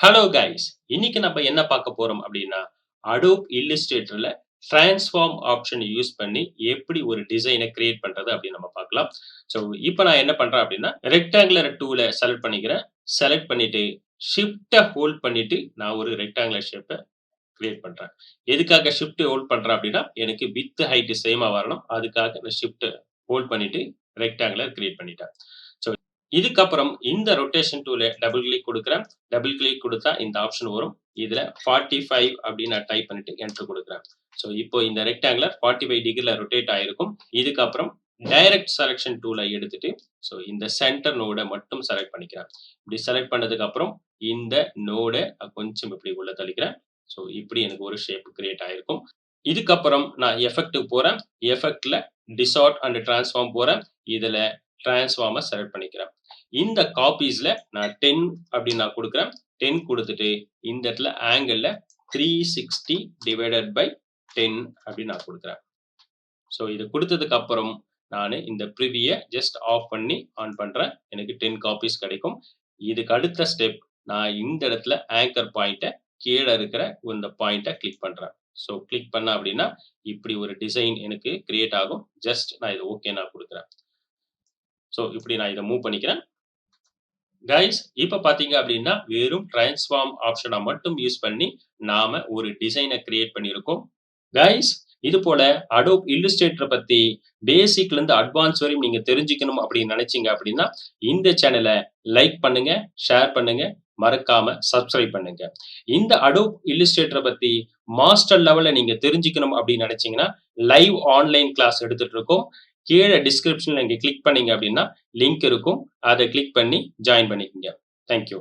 Hello guys! இன்னைக்கு நம்ம என்ன பார்க்க போறோம் அப்படின்னா, Adobe Illustratorல டிரான்ஸ்ஃபார்ம் ஆப்ஷன் யூஸ் பண்ணி எப்படி ஒரு டிசைன கிரியேட் பண்றது அப்படின்னு நம்ம பார்க்கலாம். ஸோ இப்ப நான் என்ன பண்றேன் அப்படின்னா, ரெக்டாங்குலர் டூல செலக்ட் பண்ணிக்கிறேன். செலக்ட் பண்ணிட்டு ஷிஃப்ட்ட ஹோல்ட் பண்ணிட்டு நான் ஒரு ரெக்டாங்குலர் ஷேப்ப கிரியேட் பண்றேன். எதுக்காக ஷிஃப்ட் ஹோல்ட் பண்றேன் அப்படின்னா, எனக்கு விட்த், ஹைட் சேமா வரணும். அதுக்காக நான் ஷிஃப்ட் ஹோல்ட் பண்ணிட்டு ரெக்டாங்குலர் கிரியேட் பண்ணிட்டேன். ஸோ இதுக்கப்புறம் இந்த ரொட்டேஷன் டூல டபுள் கிளிக் குடுக்குறேன். டபுள் கிளிக் குடுத்தா இந்த ஆப்ஷன் வரும். இதுல 45 அப்படின்னு நான் டைப் பண்ணிட்டு என்டர் குடுக்குறேன். ஸோ இப்போ இந்த ரெக்டாங்குலர் 45 டிகிரில ரொட்டேட் ஆயிருக்கும். இதுக்கப்புறம் டைரக்ட் செலக்ஷன் டூல எடுத்துட்டு, ஸோ இந்த சென்டர் நோட மட்டும் செலக்ட் பண்ணிக்கிறேன். இப்படி செலக்ட் பண்ணதுக்கு அப்புறம் இந்த நோட கொஞ்சம் இப்படி உள்ள தள்ளிக்கிறேன். ஸோ இப்படி எனக்கு ஒரு ஷேப் கிரியேட் ஆயிருக்கும். இதுக்கப்புறம் நான் எஃபெக்ட்க்கு போறேன். எஃபெக்ட்ல டிஸ்டார்ட் அண்ட் டிரான்ஸ்ஃபார்ம் போறேன். இதுல டிரான்ஸ்ஃபார்ம செலக்ட் பண்ணிக்கிறேன். இந்த காப்பீஸ்ல நான் 10 அப்படின்னு நான் குடுக்குறேன். 10 குடுத்துட்டு இந்த இடத்துல ஆங்கிள்ல 360 டிவைடட் பை 10 அப்படின்னு நான் குடுக்குறேன். ஸோ இது குடுத்ததுக்கு அப்புறம் நானு இந்த ப்ரிவியூய ஜஸ்ட் ஆஃப் பண்ணி ஆன் பண்றேன். எனக்கு 10 காப்பீஸ் கிடைக்கும். இதுக்கு அடுத்த ஸ்டெப் நான் இந்த இடத்துல ஆங்கர் பாயிண்ட்ட கீழ இருக்கிற இந்த பாயிண்ட்ட கிளிக் பண்றேன். ஸோ கிளிக் பண்ணேன் அப்படின்னா, இப்படி ஒரு டிசைன் எனக்கு கிரியேட் ஆகும். ஜஸ்ட் நான் இத ஓகே நான் குடுக்குறேன். ஸோ இப்படி நான் இத மூவ் பண்ணிக்கிறேன். கைஸ், இப்ப பார்த்தீங்க அப்படின்னா, வெறும் டிரான்ஸ்ஃபார்ம் ஆப்ஷன மட்டும் யூஸ் பண்ணி நாம ஒரு டிசைன கிரியேட் பண்ணியிருக்கோம். கைஸ், இது போல Adobe Illustrator பத்தி பேசிக்ல இருந்து அட்வான்ஸ் வரையும் நீங்க தெரிஞ்சுக்கணும் அப்படின்னு நினைச்சீங்க அப்படின்னா, இந்த சேனல லைக் பண்ணுங்க, ஷேர் பண்ணுங்க, மறக்காம சப்ஸ்கிரைப் பண்ணுங்க. இந்த Adobe Illustrator பத்தி மாஸ்டர் லெவல்ல நீங்க தெரிஞ்சுக்கணும் அப்படின்னு நினைச்சீங்கன்னா, லைவ் ஆன்லைன் கிளாஸ் எடுத்துட்டு இருக்கோம். கீழ டிஸ்கிரிப்ஷன்ல நீங்க கிளிக் பண்ணீங்க அப்படின்னா லிங்க் இருக்கும். அத கிளிக் பண்ணி ஜாயின் பண்ணிக்கங்க. Thank you.